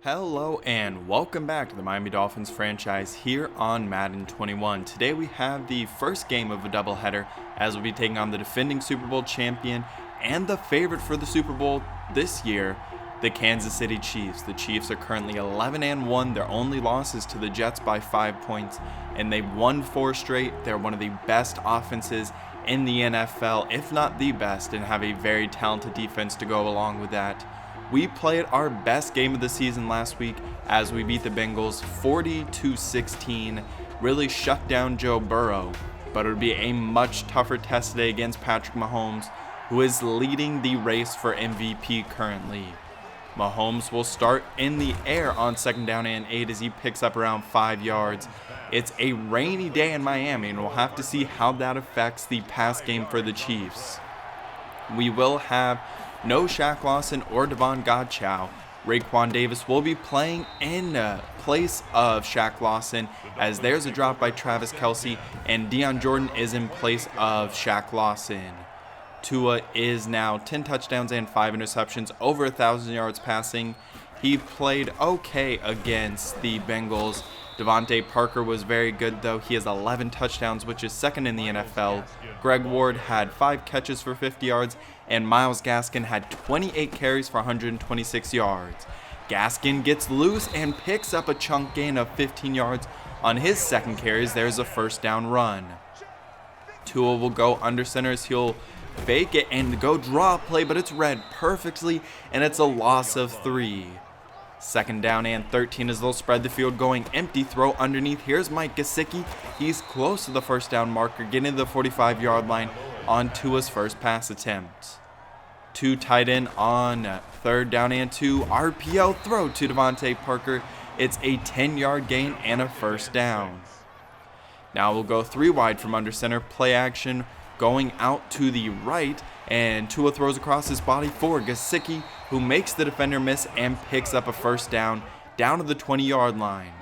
Hello and welcome back to the Miami Dolphins franchise here on Madden 21. Today we have the first game of a doubleheader as we'll be taking on the defending Super Bowl champion and the favorite for the Super Bowl this year, the Kansas City Chiefs. The Chiefs are currently 11-1. Their only loss is to the Jets by 5 points, and they've won 4 straight. They're one of the best offenses in the NFL, if not the best, and have a very talented defense to go along with that. We played our best game of the season last week as we beat the Bengals 40-16, really shut down Joe Burrow, but it would be a much tougher test today against Patrick Mahomes, who is leading the race for MVP currently. Mahomes will start in the air on 2nd down and 8 as he picks up around 5 yards. It's a rainy day in Miami, and we'll have to see how that affects the pass game for the Chiefs. We will have no Shaq Lawson or Devon Godchow. Raekwon Davis will be playing in place of Shaq Lawson as there's a drop by Travis Kelce, and Deion Jordan is in place of Shaq Lawson. Tua is now 10 touchdowns and 5 interceptions, over 1,000 yards passing. He played okay against the Bengals. Devontae Parker was very good though. He has 11 touchdowns, which is second in the NFL. Greg Ward had 5 catches for 50 yards, and Myles Gaskin had 28 carries for 126 yards. Gaskin gets loose and picks up a chunk gain of 15 yards on his second carries. There's a first down run. Tua will go under center as he'll fake it and go draw a play, but it's read perfectly, and it's a loss of 3. 2nd down and 13 as they'll spread the field, going empty, throw underneath. Here's Mike Gesicki. He's close to the first down marker, getting to the 45-yard line on Tua's first pass attempt. 2 tight end on 3rd down and 2. RPO throw to Devontae Parker. It's a 10-yard gain and a first down. Now we'll go 3 wide from under center. Play action going out to the right, and Tua throws across his body for Gesicki, who makes the defender miss and picks up a first down to the 20-yard line.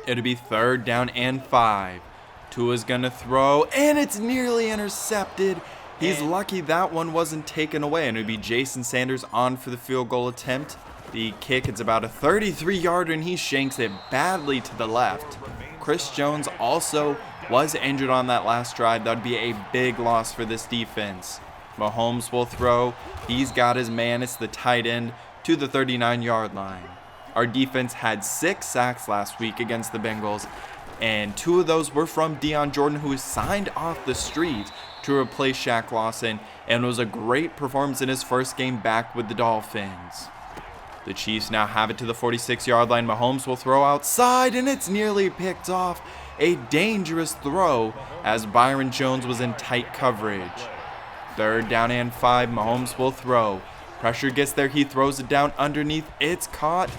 It'll be 3rd down and 5. Tua's gonna throw, and it's nearly intercepted. He's lucky that one wasn't taken away, and it'll be Jason Sanders on for the field goal attempt. The kick, it's about a 33-yarder, and he shanks it badly to the left. Chris Jones also was injured on that last drive. That would be a big loss for this defense. Mahomes will throw. He's got his man. It's the tight end to the 39-yard line. Our defense had 6 sacks last week against the Bengals, and 2 of those were from Deion Jordan, who was signed off the street to replace Shaq Lawson, and it was a great performance in his first game back with the Dolphins. The Chiefs now have it to the 46-yard line. Mahomes will throw outside, and it's nearly picked off. A dangerous throw as Byron Jones was in tight coverage. 3rd down and 5. Mahomes will throw. Pressure gets there. He throws it down underneath. It's caught,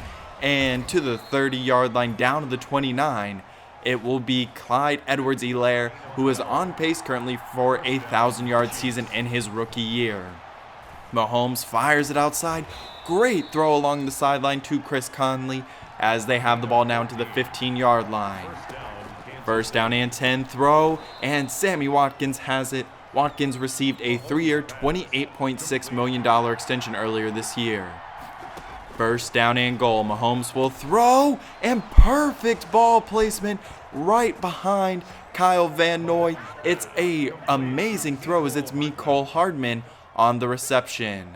and to the 30-yard line, down to the 29. It will be Clyde Edwards-Helaire, who is on pace currently for a 1,000-yard season in his rookie year. Mahomes fires it outside. Great throw along the sideline to Chris Conley as they have the ball down to the 15-yard line. 1st down and 10, throw, and Sammy Watkins has it. Watkins received a 3-year, $28.6 million extension earlier this year. 1st down and goal. Mahomes will throw, and perfect ball placement right behind Kyle Van Noy. It's a amazing throw as it's Mecole Hardman on the reception.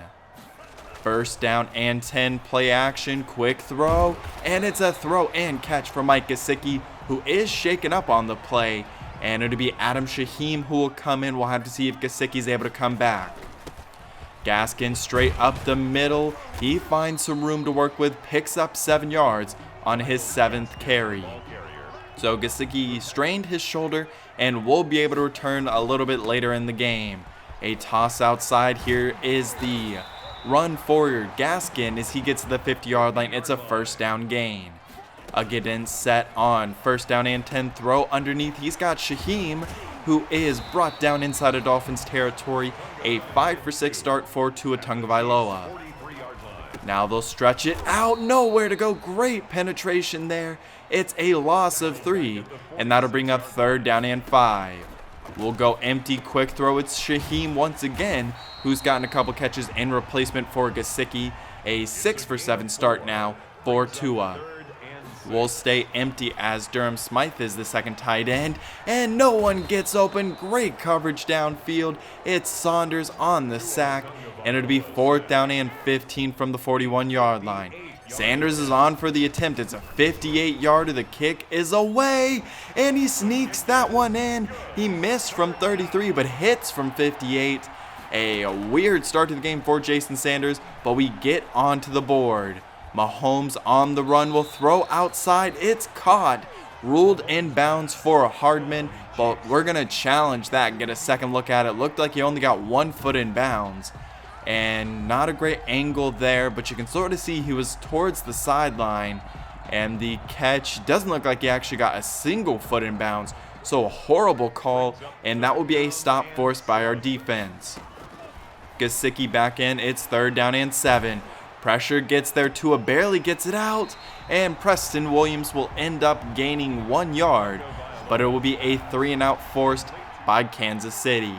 1st down and 10, play action, quick throw, and it's a throw and catch for Mike Gesicki, who is shaken up on the play, and it'll be Adam Shaheem who will come in. We'll have to see if Gesicki's able to come back. Gaskin straight up the middle. He finds some room to work with, picks up 7 yards on his 7th carry. So Gesicki strained his shoulder and will be able to return a little bit later in the game. A toss outside. Here is the run for Gaskin as he gets to the 50-yard line. It's a 1st down gain. Again set on 1st down and 10, throw underneath. He's got Shaheem, who is brought down inside of Dolphins territory. A 5-for-6 start for Tua Tagovailoa. Now they'll stretch it out. Nowhere to go. Great penetration there. It's a loss of 3, and that'll bring up 3rd down and 5. We'll go empty, quick throw. It's Shaheem once again, who's gotten a couple catches in replacement for Gesicki. A 6-for-7 start now for Tua. Will stay empty as Durham Smythe is the second tight end, and no one gets open. Great coverage downfield. It's Saunders on the sack, and it'll be 4th down and 15 from the 41-yard line. Sanders is on for the attempt. It's a 58-yarder. The kick is away, and he sneaks that one in. He missed from 33, but hits from 58. A weird start to the game for Jason Sanders, but we get onto the board. Mahomes on the run will throw outside. It's caught. Ruled in bounds for Hardman, but we're going to challenge that and get a second look at it. Looked like he only got 1 foot in bounds. And not a great angle there, but you can sort of see he was towards the sideline. And the catch doesn't look like he actually got a single foot in bounds. So a horrible call, and that will be a stop forced by our defense. Gesicki back in. It's 3rd down and 7. Pressure gets there. Tua barely gets it out, and Preston Williams will end up gaining 1 yard, but it will be a 3-and-out forced by Kansas City.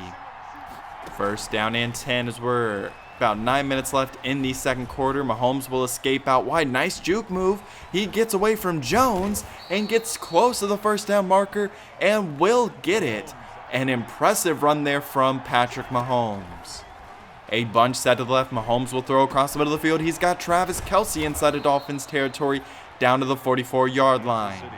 1st down and 10 as we're about 9 minutes left in the second quarter. Mahomes will escape out wide. Nice juke move. He gets away from Jones and gets close to the 1st down marker and will get it. An impressive run there from Patrick Mahomes. A bunch set to the left. Mahomes will throw across the middle of the field. He's got Travis Kelce inside of Dolphins territory down to the 44-yard line.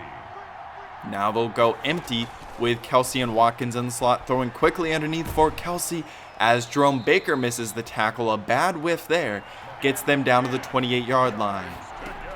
Now they'll go empty with Kelce and Watkins in the slot, throwing quickly underneath for Kelce as Jerome Baker misses the tackle. A bad whiff there gets them down to the 28-yard line.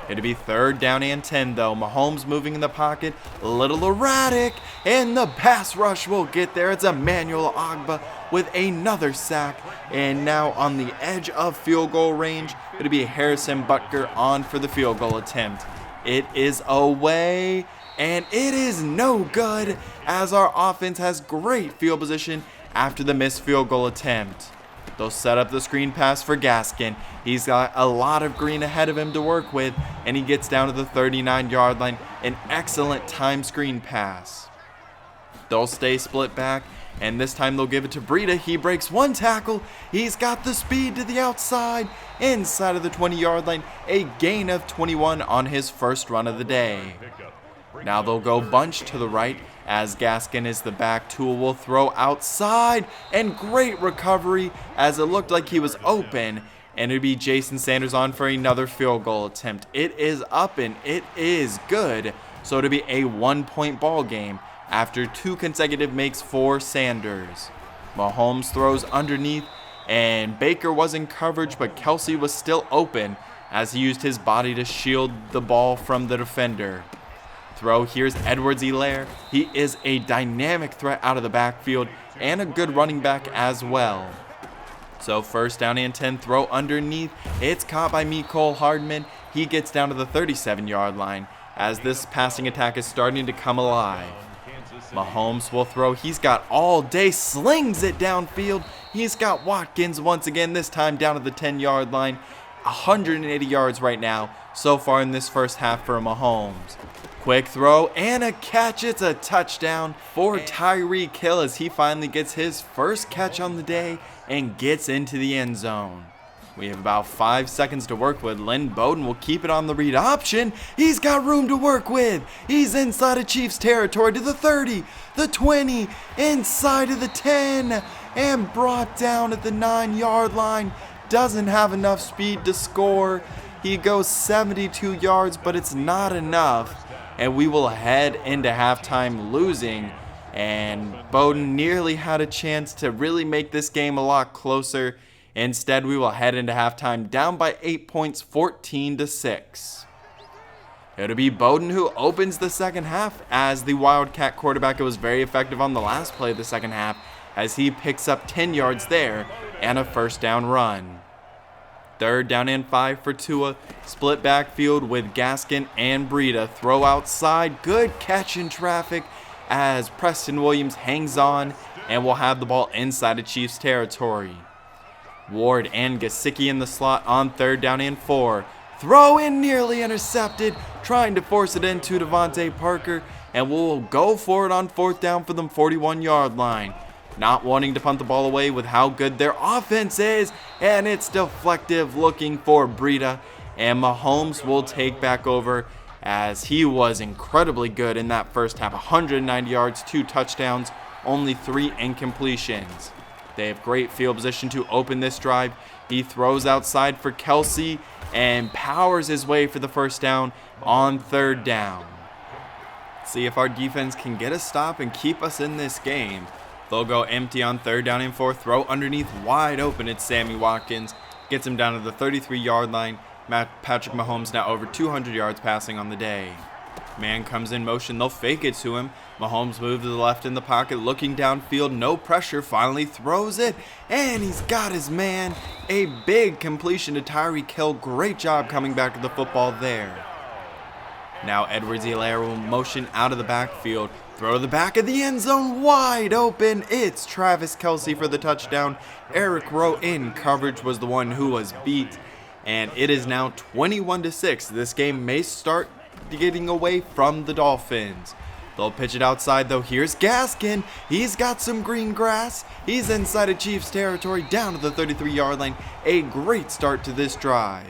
It'll be 3rd down and 10 though. Mahomes moving in the pocket, a little erratic, and the pass rush will get there. It's Emmanuel Ogbah with another sack, and now on the edge of field goal range, it'll be Harrison Butker on for the field goal attempt. It is away, and it is no good as our offense has great field position after the missed field goal attempt. They'll set up the screen pass for Gaskin. He's got a lot of green ahead of him to work with, and he gets down to the 39-yard line. An excellent time screen pass. They'll stay split back, and this time they'll give it to Breida. He breaks 1 tackle. He's got the speed to the outside, inside of the 20-yard line. A gain of 21 on his first run of the day. Now they'll go bunch to the right as Gaskin is the back. Tool will throw outside, and great recovery as it looked like he was open, and it'd be Jason Sanders on for another field goal attempt. It is up and it is good, so it'll be a 1-point ball game after 2 consecutive makes for Sanders. Mahomes throws underneath, and Baker was in coverage, but Kelce was still open as he used his body to shield the ball from the defender. Throw, here's Edwards-Helaire. He is a dynamic threat out of the backfield and a good running back as well. So 1st down and 10, throw underneath. It's caught by Mecole Hardman. He gets down to the 37-yard line as this passing attack is starting to come alive. Mahomes will throw. He's got all day, slings it downfield. He's got Watkins once again, this time down to the 10-yard line. 180 yards right now so far in this first half for Mahomes. Quick throw and a catch. It's a touchdown for Tyreek Hill as he finally gets his first catch on the day and gets into the end zone. We have about 5 seconds to work with. Lynn Bowden will keep it on the read option. He's got room to work with. He's inside of Chiefs territory to the 30, the 20, inside of the 10, and brought down at the 9-yard line. Doesn't have enough speed to score. He goes 72 yards, but it's not enough. And we will head into halftime losing. And Bowden nearly had a chance to really make this game a lot closer. Instead, we will head into halftime down by 8 points, 14-6. It'll be Bowden who opens the second half as the Wildcat quarterback. It was very effective on the last play of the second half as he picks up 10 yards there and a 1st down run. 3rd down and 5 for Tua. Split backfield with Gaskin and Breida. Throw outside. Good catch in traffic as Preston Williams hangs on and will have the ball inside of Chiefs territory. Ward and Gesicki in the slot on 3rd down and 4. Throw in nearly intercepted. Trying to force it into Devontae Parker. And we'll go for it on 4th down for the 41-yard line. Not wanting to punt the ball away with how good their offense is, and it's deflective looking for Breida, and Mahomes will take back over as he was incredibly good in that first half. 190 yards, 2 touchdowns, only 3 incompletions. They have great field position to open this drive. He throws outside for Kelsey and powers his way for the first down on 3rd down. See if our defense can get a stop and keep us in this game. They'll go empty on 3rd down and 4. Throw underneath, wide open. It's Sammy Watkins. Gets him down to the 33-yard line. Patrick Mahomes now over 200 yards passing on the day. Man comes in motion. They'll fake it to him. Mahomes moves to the left in the pocket, looking downfield. No pressure. Finally throws it. And he's got his man. A big completion to Tyreek Hill. Great job coming back to the football there. Now Edwards-Helaire will motion out of the backfield. Throw to the back of the end zone, wide open. It's Travis Kelce for the touchdown. Eric Rowe in coverage was the one who was beat. And it is now 21-6. This game may start getting away from the Dolphins. They'll pitch it outside though. Here's Gaskin. He's got some green grass. He's inside of Chiefs territory down to the 33-yard line. A great start to this drive.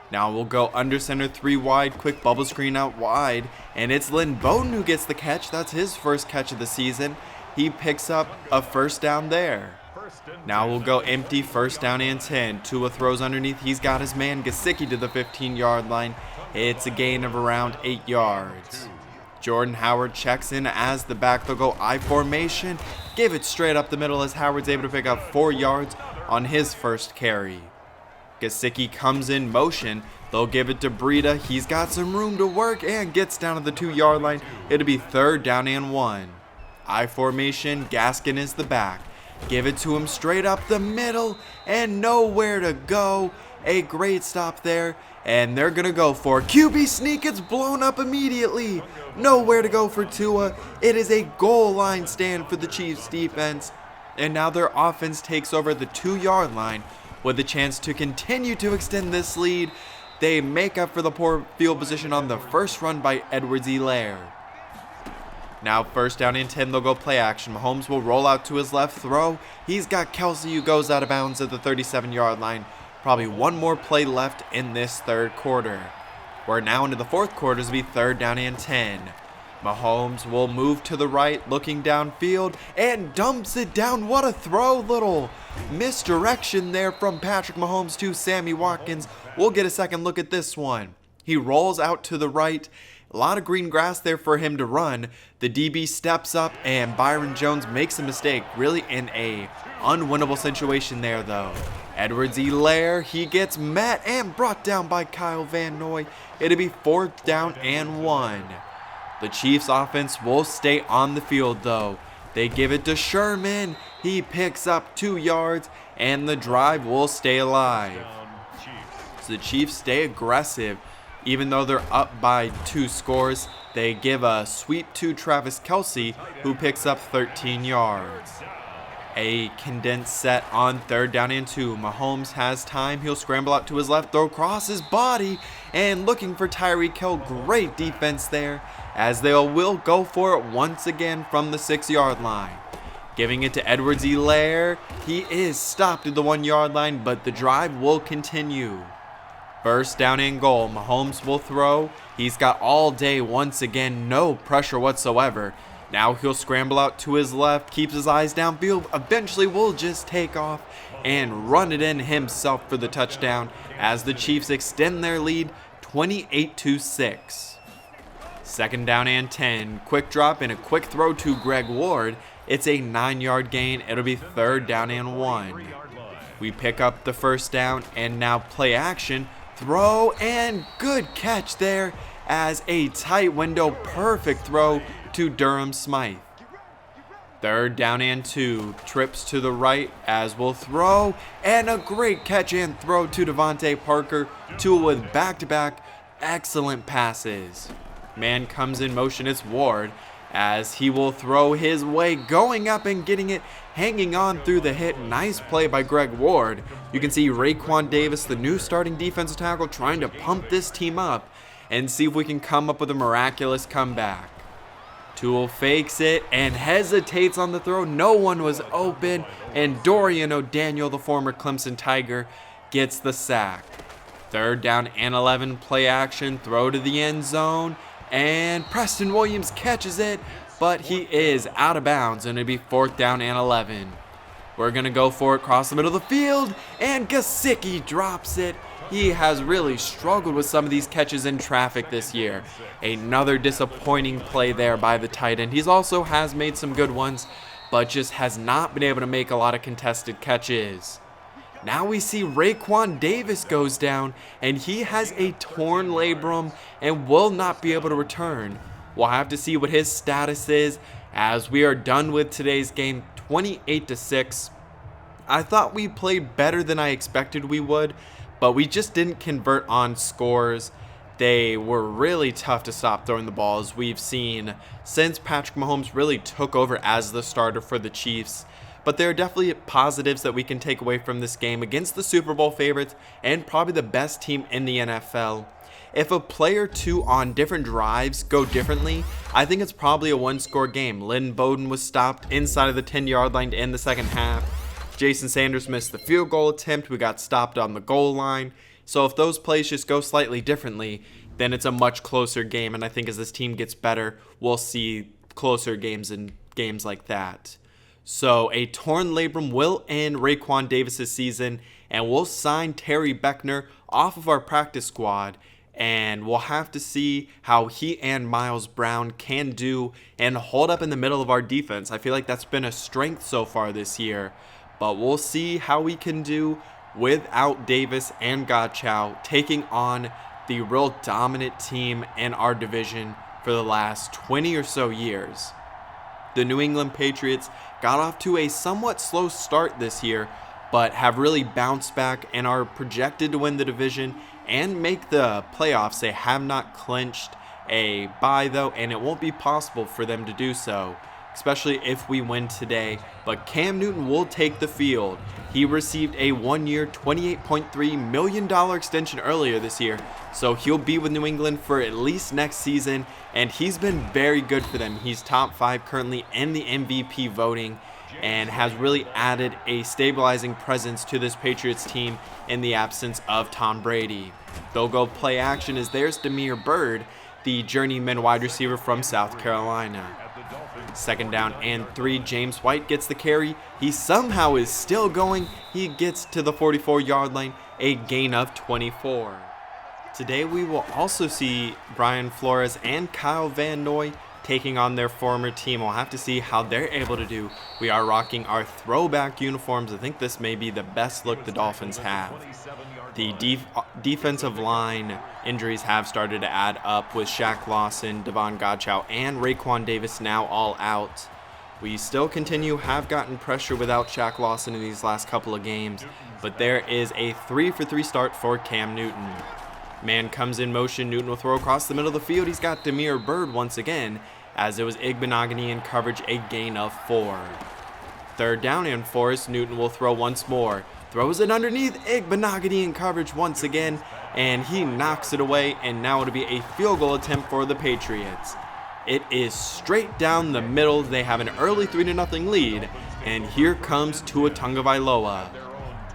Now we'll go under center, 3 wide, quick bubble screen out wide, and it's Lynn Bowden who gets the catch. That's his first catch of the season. He picks up a first down there. Now we'll go empty, 1st down and 10. Tua throws underneath. He's got his man Gesicki to the 15-yard line. It's a gain of around 8 yards. Jordan Howard checks in as the back. They'll go I formation. Give it straight up the middle as Howard's able to pick up 4 yards on his first carry. Gesicki comes in motion. They'll give it to Breida. He's got some room to work and gets down to the 2-yard line. It'll be 3rd down and 1. I formation. Gaskin is the back. Give it to him straight up the middle and nowhere to go. A great stop there. And they're going to go for QB sneak. It's blown up immediately. Nowhere to go for Tua. It is a goal line stand for the Chiefs defense. And now their offense takes over the 2-yard line with a chance to continue to extend this lead. They make up for the poor field position on the first run by Edwards-Helaire. Now 1st down and 10, they'll go play action. Mahomes will roll out to his left, throw. He's got Kelsey who goes out of bounds at the 37-yard line. Probably one more play left in this 3rd quarter. We're now into the 4th quarter to be 3rd down and 10. Mahomes will move to the right, looking downfield, and dumps it down. What a throw, little misdirection there from Patrick Mahomes to Sammy Watkins. We'll get a second look at this one. He rolls out to the right. A lot of green grass there for him to run. The DB steps up, and Byron Jones makes a mistake. Really in a unwinnable situation there, though. Edwards-Helaire, he gets met and brought down by Kyle Van Noy. It'll be 4th down and 1. The Chiefs offense will stay on the field though. They give it to Sherman. He picks up 2 yards and the drive will stay alive. So the Chiefs stay aggressive. Even though they're up by 2 scores, they give a sweep to Travis Kelce who picks up 13 yards. A condensed set on 3rd down and 2. Mahomes has time. He'll scramble out to his left, throw across his body, and looking for Tyreek Hill. Great defense there, as they will go for it once again from the 6-yard line. Giving it to Edwards-Helaire. He is stopped at the 1-yard line, but the drive will continue. 1st down and goal. Mahomes will throw. He's got all day once again, no pressure whatsoever. Now he'll scramble out to his left, keeps his eyes downfield, eventually will just take off and run it in himself for the touchdown as the Chiefs extend their lead 28-6. 2nd down and 10, quick drop and a quick throw to Greg Ward. It's a 9-yard gain. It'll be 3rd down and 1. We pick up the 1st down and now play action, throw and good catch there as a tight window, perfect throw to Durham Smythe. 3rd down and 2, trips to the right as we'll throw, and a great catch and throw to Devontae Parker. Tua with back-to-back excellent passes. Man comes in motion, it's Ward, as he will throw his way, going up and getting it, hanging on through the hit. Nice play by Greg Ward. You can see Raekwon Davis, the new starting defensive tackle, trying to pump this team up and see if we can come up with a miraculous comeback. Tua fakes it and hesitates on the throw. No one was open, and Dorian O'Daniel, the former Clemson Tiger, gets the sack. Third down and 11, play action, throw to the end zone, and Preston Williams catches it, but he is out of bounds, and it'll be 4th down and 11. We're going to go for it across the middle of the field, and Gesicki drops it. He has really struggled with some of these catches in traffic this year. Another disappointing play there by the tight end. He also has made some good ones, but just has not been able to make a lot of contested catches. Now we see Raekwon Davis goes down, and he has a torn labrum and will not be able to return. We'll have to see what his status is as we are done with today's game, 28-6. I thought we played better than I expected we would, but we just didn't convert on scores. They were really tough to stop throwing the ball, as we've seen since Patrick Mahomes really took over as the starter for the Chiefs. But there are definitely positives that we can take away from this game against the Super Bowl favorites and probably the best team in the NFL. If a play or two on different drives go differently, I think it's probably a one-score game. Lynn Bowden was stopped inside of the 10-yard line to end the second half. Jason Sanders missed the field goal attempt. We got stopped on the goal line. So if those plays just go slightly differently, then it's a much closer game. And I think as this team gets better, we'll see closer games and games like that. So a torn labrum will end Raekwon Davis' season, and we'll sign Terry Beckner off of our practice squad, and we'll have to see how he and Miles Brown can do and hold up in the middle of our defense. I feel like that's been a strength so far this year, but we'll see how we can do without Davis and Godchow taking on the real dominant team in our division for the last 20 or so years. The New England Patriots got off to a somewhat slow start this year, but have really bounced back and are projected to win the division and make the playoffs. They have not clinched a bye though, and it won't be possible for them to do so, especially if we win today. But Cam Newton will take the field. He received a one-year $28.3 million extension earlier this year, so he'll be with New England for at least next season, and he's been very good for them. He's top 5 currently in the MVP voting and has really added a stabilizing presence to this Patriots team in the absence of Tom Brady. They'll go play action as there's Damiere Byrd, the journeyman wide receiver from South Carolina. 2nd down and 3, James White gets the carry. He somehow is still going. He gets to the 44-yard line, a gain of 24. Today we will also see Brian Flores and Kyle Van Noy taking on their former team. We'll have to see how they're able to do. We are rocking our throwback uniforms. I think this may be the best look the Dolphins have. The defensive line injuries have started to add up with Shaq Lawson, Devon Godchow, and Raekwon Davis now all out. We still have gotten pressure without Shaq Lawson in these last couple of games, but there is a 3-for-3 start for Cam Newton. Man comes in motion, Newton will throw across the middle of the field. He's got Damiere Byrd once again, as it was Igbenogany in coverage, a gain of 4. 3rd down and 4, Newton will throw once more. Throws it underneath, Igbenogany in coverage once again, and he knocks it away, and now it'll be a field goal attempt for the Patriots. It is straight down the middle. They have an early 3-0 lead, and here comes Tua Tagovailoa.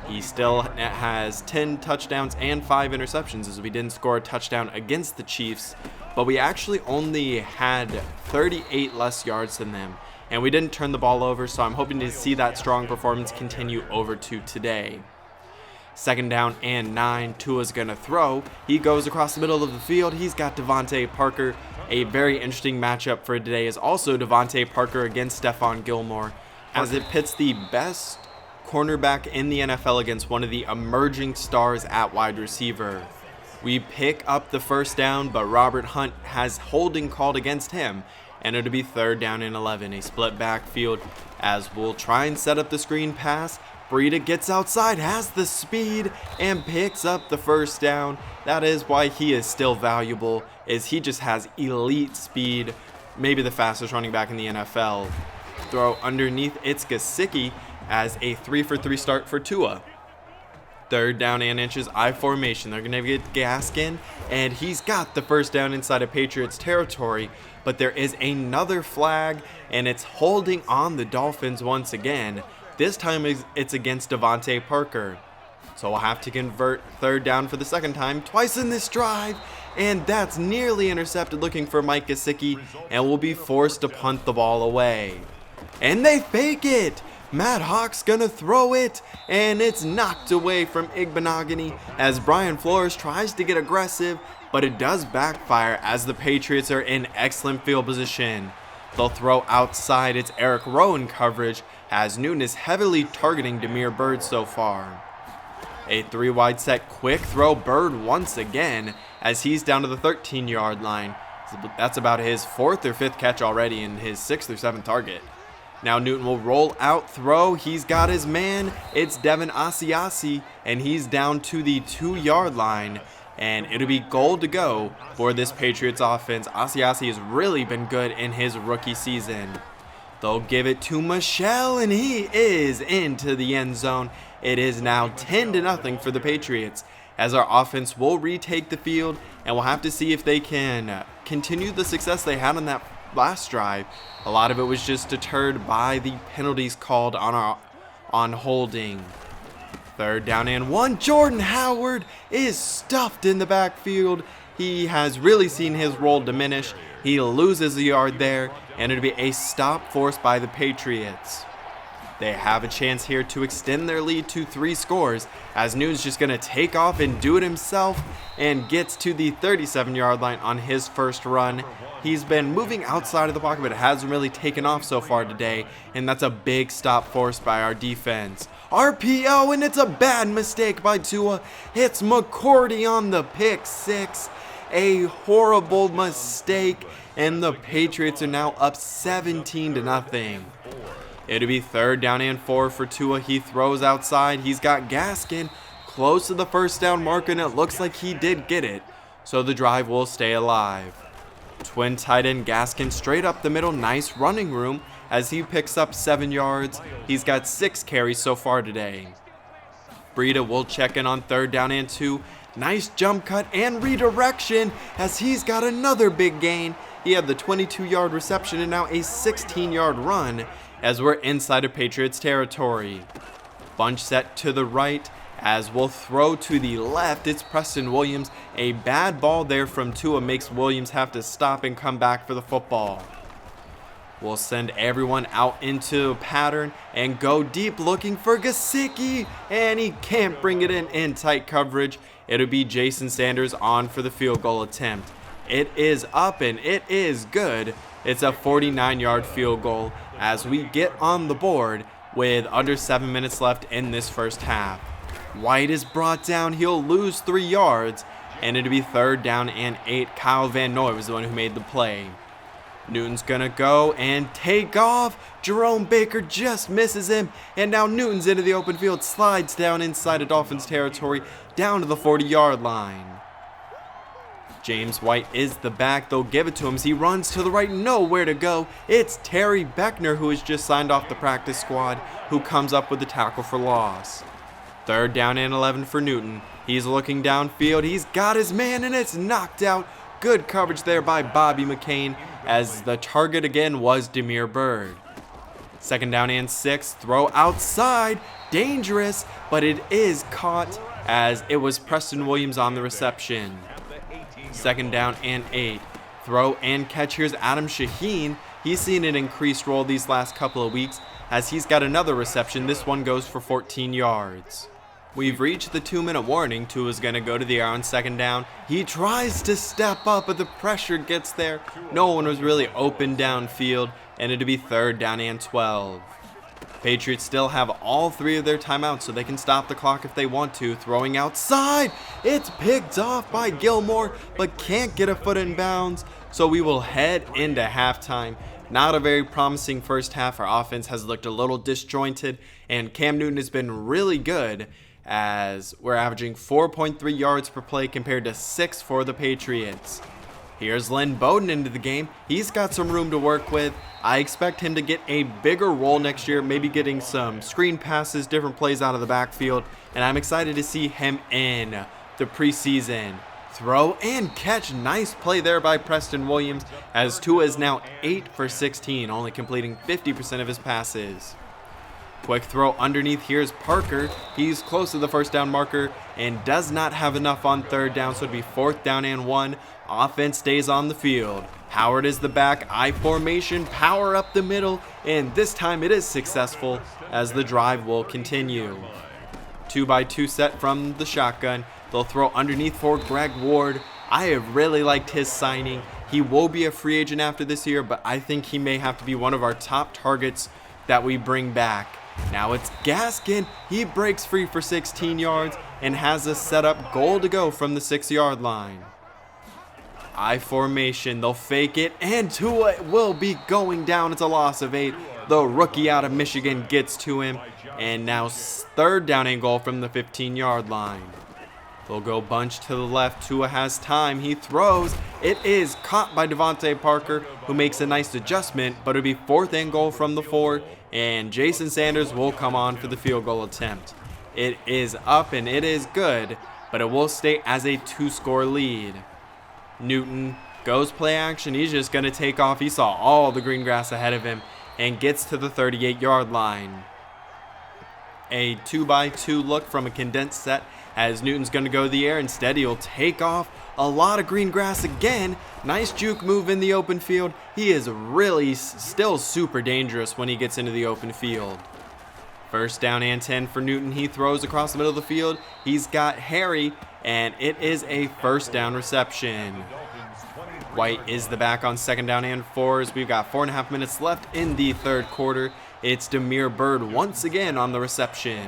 He still has 10 touchdowns and 5 interceptions, as we didn't score a touchdown against the Chiefs, but we actually only had 38 less yards than them, and we didn't turn the ball over, so I'm hoping to see that strong performance continue over to today. 2nd down and 9, Tua's going to throw. He goes across the middle of the field. He's got Devontae Parker. A very interesting matchup for today is also Devontae Parker against Stephon Gilmore, as it pits the best cornerback in the NFL against one of the emerging stars at wide receiver. We pick up the 1st down, but Robert Hunt has holding called against him, and it'll be 3rd down and 11, a split backfield, as we'll try and set up the screen pass. Breida gets outside, has the speed, and picks up the 1st down. That is why he is still valuable, is he just has elite speed, maybe the fastest running back in the NFL. Throw underneath, it's Gesicki, as a 3-for-3 start for Tua. 3rd down and inches, I formation. They're going to get Gaskin, and he's got the 1st down inside of Patriots territory, but there is another flag, and it's holding on the Dolphins once again. This time it's against Devontae Parker. So we'll have to convert third down for the second time, twice in this drive, and that's nearly intercepted, looking for Mike Gesicki, and will be forced to punt the ball away. And they fake it! Matt Hawk's gonna throw it, and it's knocked away from Igbenogany as Brian Flores tries to get aggressive, but it does backfire as the Patriots are in excellent field position. They'll throw outside. It's Eric Rowe in coverage as Newton is heavily targeting Demir Bird so far. A 3-wide set, quick throw, Bird once again as he's down to the 13-yard line. That's about his 4th or 5th catch already and his 6th or 7th target. Now Newton will roll out, throw, he's got his man, it's Devin Asiasi, and he's down to the 2-yard line, and it'll be goal to go for this Patriots offense. Asiasi has really been good in his rookie season. They'll give it to Michelle, and he is into the end zone. It is now 10-0 for the Patriots, as our offense will retake the field, and we'll have to see if they can continue the success they had on that last drive. A lot of it was just deterred by the penalties called on holding. Third down and 1. Jordan Howard is stuffed in the backfield. He has really seen his role diminish. He loses a yard there, and it'll be a stop forced by the Patriots. They have a chance here to extend their lead to 3 scores, as Newton's just going to take off and do it himself and gets to the 37-yard line on his first run. He's been moving outside of the pocket, but it hasn't really taken off so far today, and that's a big stop forced by our defense. RPO, and it's a bad mistake by Tua. It's McCourty on the pick 6. A horrible mistake, and the Patriots are now up 17-0. It'll be third down and 4 for Tua. He throws outside. He's got Gaskin close to the first down mark, and it looks like he did get it. So the drive will stay alive. Twin tight end Gaskin straight up the middle. Nice running room as he picks up 7 yards. He's got 6 carries so far today. Breida will check in on third down and 2. Nice jump cut and redirection as he's got another big gain. He had the 22-yard reception and now a 16-yard run as we're inside of Patriots territory. Bunch set to the right as we'll throw to the left. It's Preston Williams. A bad ball there from Tua makes Williams have to stop and come back for the football. We'll send everyone out into a pattern and go deep looking for Gesicki, and he can't bring it in tight coverage. It'll be Jason Sanders on for the field goal attempt. It is up and it is good. It's a 49-yard field goal as we get on the board with under 7 minutes left in this first half. White is brought down. He'll lose 3 yards, and it'll be third down and 8. Kyle Van Noy was the one who made the play. Newton's gonna go and take off. Jerome Baker just misses him, and now Newton's into the open field, slides down inside of Dolphins territory, down to the 40-yard line. James White is the back. They'll give it to him as he runs to the right, nowhere to go. It's Terry Beckner, who has just signed off the practice squad, who comes up with the tackle for loss. Third down and 11 for Newton. He's looking downfield. He's got his man, and it's knocked out. Good coverage there by Bobby McCain, as the target again was Demir Bird. Second down and 6. Throw outside. Dangerous, but it is caught as it was Preston Williams on the reception. Second down and 8. Throw and catch. Here's Adam Shaheen. He's seen an increased role these last couple of weeks as he's got another reception. This one goes for 14 yards. We've reached the 2-minute warning. Tua's going to go to the air on second down. He tries to step up, but the pressure gets there. No one was really open downfield, and it'll be third down and 12. Patriots still have all 3 of their timeouts, so they can stop the clock if they want to. Throwing outside. It's picked off by Gilmore, but can't get a foot in bounds, so we will head into halftime. Not a very promising first half. Our offense has looked a little disjointed, and Cam Newton has been really good, as we're averaging 4.3 yards per play compared to 6 for the Patriots. Here's Lynn Bowden into the game. He's got some room to work with. I expect him to get a bigger role next year, maybe getting some screen passes, different plays out of the backfield, and I'm excited to see him in the preseason. Throw and catch. Nice play there by Preston Williams, as Tua is now 8 for 16, only completing 50% of his passes. Quick throw underneath. Here's Parker. He's close to the first down marker and does not have enough on third down, so it'd be 4th down and 1. Offense stays on the field. Howard is the back. I formation. Power up the middle. And this time it is successful as the drive will continue. 2x2 set from the shotgun. They'll throw underneath for Greg Ward. I have really liked his signing. He will be a free agent after this year, but I think he may have to be one of our top targets that we bring back. Now it's Gaskin. He breaks free for 16 yards and has a setup goal to go from the 6-yard line. I formation. They'll fake it, and Tua will be going down. It's a loss of 8. The rookie out of Michigan gets to him, and now 3rd down and goal from the 15-yard line. They'll go bunch to the left. Tua has time. He throws. It is caught by Devontae Parker, who makes a nice adjustment, but it'll be 4th and goal from the 4, and Jason Sanders will come on for the field goal attempt. It is up, and it is good, but it will stay as a 2-score lead. Newton goes play action. He's just going to take off. He saw all the green grass ahead of him and gets to the 38-yard line. A 2x2 look from a condensed set as Newton's going to go to the air. Instead, he'll take off. A lot of green grass again. Nice juke move in the open field. He is really still super dangerous when he gets into the open field. 1st down and 10 for Newton. He throws across the middle of the field. He's got Harry, and it is a 1st down reception. White is the back on 2nd down and 4 as we've got 4.5 minutes left in the 3rd quarter. It's Demir Bird once again on the reception.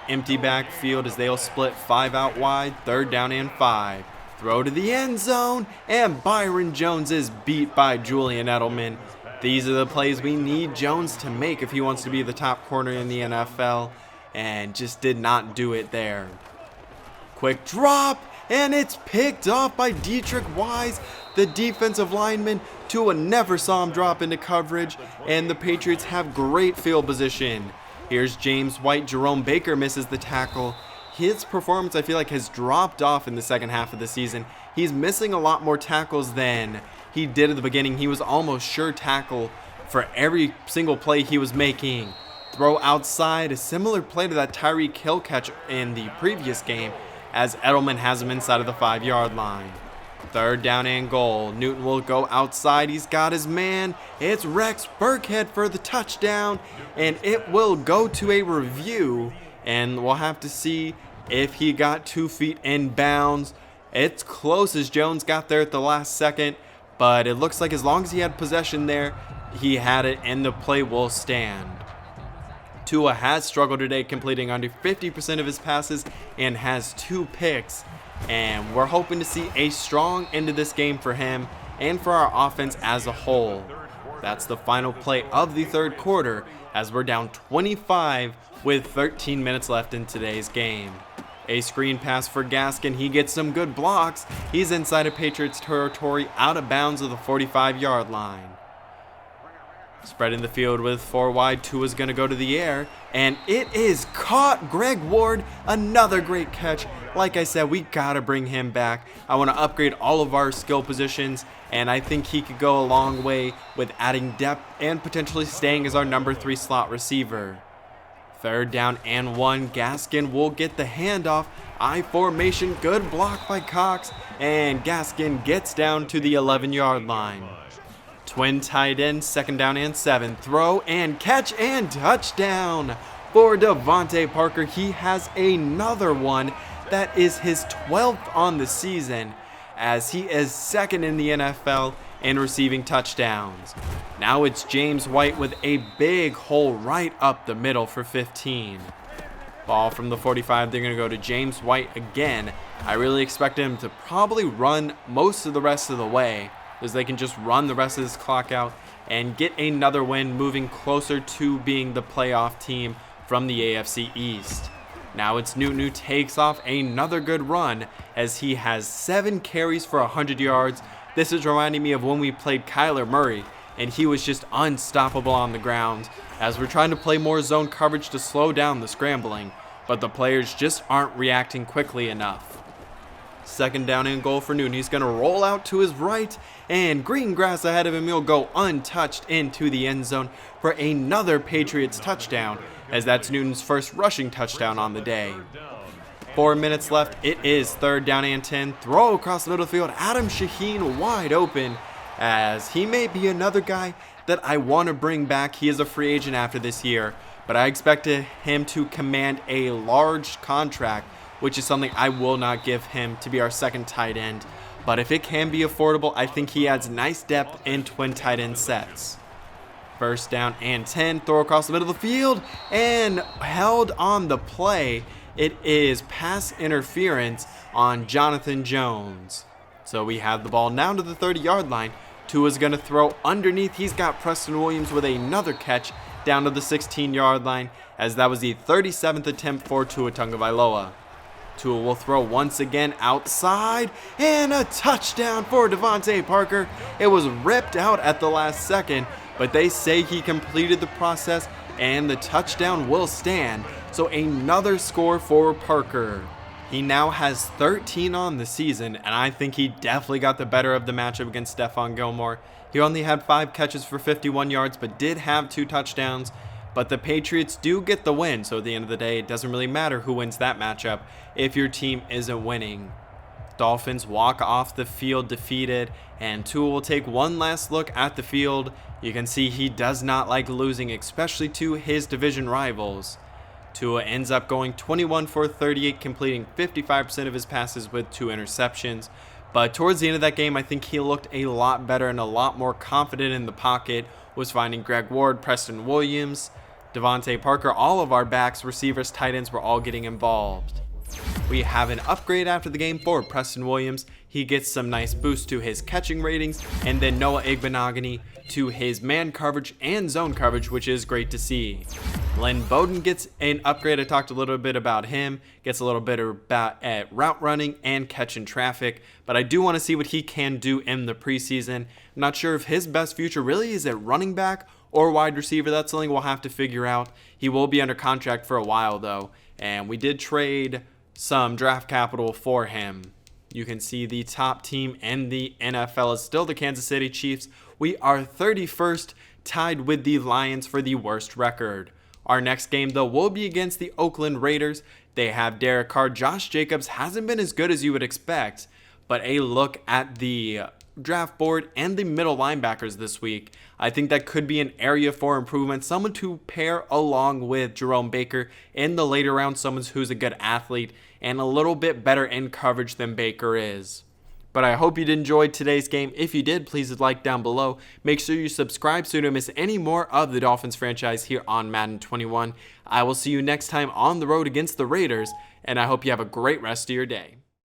Empty backfield as they'll split 5 out wide. 3rd down and 5. Throw to the end zone, and Byron Jones is beat by Julian Edelman. These are the plays we need Jones to make if he wants to be the top corner in the NFL, and just did not do it there. Quick drop, and it's picked off by Dietrich Wise, the defensive lineman. Tua never saw him drop into coverage, and the Patriots have great field position. Here's James White. Jerome Baker misses the tackle. His performance, I feel like, has dropped off in the second half of the season. He's missing a lot more tackles than he did at the beginning. He was almost sure tackle for every single play he was making. Throw outside, a similar play to that Tyreek Hill catch in the previous game, as Edelman has him inside of the 5-yard line. 3rd down and goal. Newton will go outside. He's got his man. It's Rex Burkhead for the touchdown, and it will go to a review, and we'll have to see if he got 2 feet in bounds. It's close as Jones got there at the last second, but it looks like as long as he had possession there, he had it, and the play will stand. Tua has struggled today, completing under 50% of his passes and has 2 picks. And we're hoping to see a strong end of this game for him and for our offense as a whole. That's the final play of the 3rd quarter as we're down 25 with 13 minutes left in today's game. A screen pass for Gaskin. He gets some good blocks. He's inside of Patriots territory, out of bounds of the 45-yard line. Spreading the field with 4 wide. Tua's going to go to the air, and it is caught. Greg Ward, another great catch. Like I said, we got to bring him back. I want to upgrade all of our skill positions, and I think he could go a long way with adding depth and potentially staying as our number 3 slot receiver. 3rd down and 1. Gaskin will get the handoff. I formation, good block by Cox, and Gaskin gets down to the 11-yard line. Twin tight end, 2nd down and 7. Throw and catch and touchdown for Devontae Parker. He has another one. That is his 12th on the season, as he is 2nd in the NFL in receiving touchdowns. Now it's James White with a big hole right up the middle for 15. Ball from the 45. They're going to go to James White again. I really expect him to probably run most of the rest of the way, as they can just run the rest of this clock out and get another win, moving closer to being the playoff team from the AFC East. Now it's Newton who takes off another good run as he has 7 carries for 100 yards. This is reminding me of when we played Kyler Murray, and he was just unstoppable on the ground, as we're trying to play more zone coverage to slow down the scrambling, but the players just aren't reacting quickly enough. Second down and goal for Newton. He's going to roll out to his right, and green grass ahead of him. He'll go untouched into the end zone for another Patriots touchdown, as that's Newton's first rushing touchdown on the day. 4 minutes left. It is third down and 10. Throw across the middle of the field. Adam Shaheen wide open, as he may be another guy that I want to bring back. He is a free agent after this year, but I expect him to command a large contract, which is something I will not give him to be our second tight end. But if it can be affordable, I think he adds nice depth in twin tight end sets. First down and 10, throw across the middle of the field, and held on the play. It is pass interference on Jonathan Jones. So we have the ball now to the 30-yard line. Tua's going to throw underneath. He's got Preston Williams with another catch down to the 16-yard line, as that was the 37th attempt for Tua Tagovailoa. Tua will throw once again outside, and a touchdown for Devontae Parker. It was ripped out at the last second, but they say he completed the process, and the touchdown will stand. So another score for Parker. He now has 13 on the season, and I think he definitely got the better of the matchup against Stephon Gilmore. He only had 5 catches for 51 yards, but did have 2 touchdowns. But the Patriots do get the win, so at the end of the day, it doesn't really matter who wins that matchup if your team isn't winning. Dolphins walk off the field defeated, and Tua will take one last look at the field. You can see he does not like losing, especially to his division rivals. Tua ends up going 21 for 38, completing 55% of his passes with 2 interceptions. But towards the end of that game, I think he looked a lot better and a lot more confident in the pocket, was finding Greg Ward, Preston Williams, Devontae Parker. All of our backs, receivers, tight ends were all getting involved. We have an upgrade after the game for Preston Williams. He gets some nice boost to his catching ratings, and then Noah Igbenogany to his man coverage and zone coverage, which is great to see. Len Bowden gets an upgrade. I talked a little bit about him. Gets a little bit about at route running and catching traffic, but I do want to see what he can do in the preseason. I'm not sure if his best future really is at running back or wide receiver. That's something we'll have to figure out. He will be under contract for a while though, and we did trade some draft capital for him. You can see the top team in the NFL is still the Kansas City Chiefs. We are 31st, tied with the Lions for the worst record. Our next game, though, will be against the Oakland Raiders. They have Derek Carr. Josh Jacobs hasn't been as good as you would expect, but a look at the draft board and the middle linebackers this week, I think that could be an area for improvement. Someone to pair along with Jerome Baker in the later rounds, someone who's a good athlete and a little bit better in coverage than Baker is. But I hope you enjoyed today's game. If you did, please like down below. Make sure you subscribe so you don't miss any more of the Dolphins franchise here on Madden 21. I will see you next time on the road against the Raiders, and I hope you have a great rest of your day.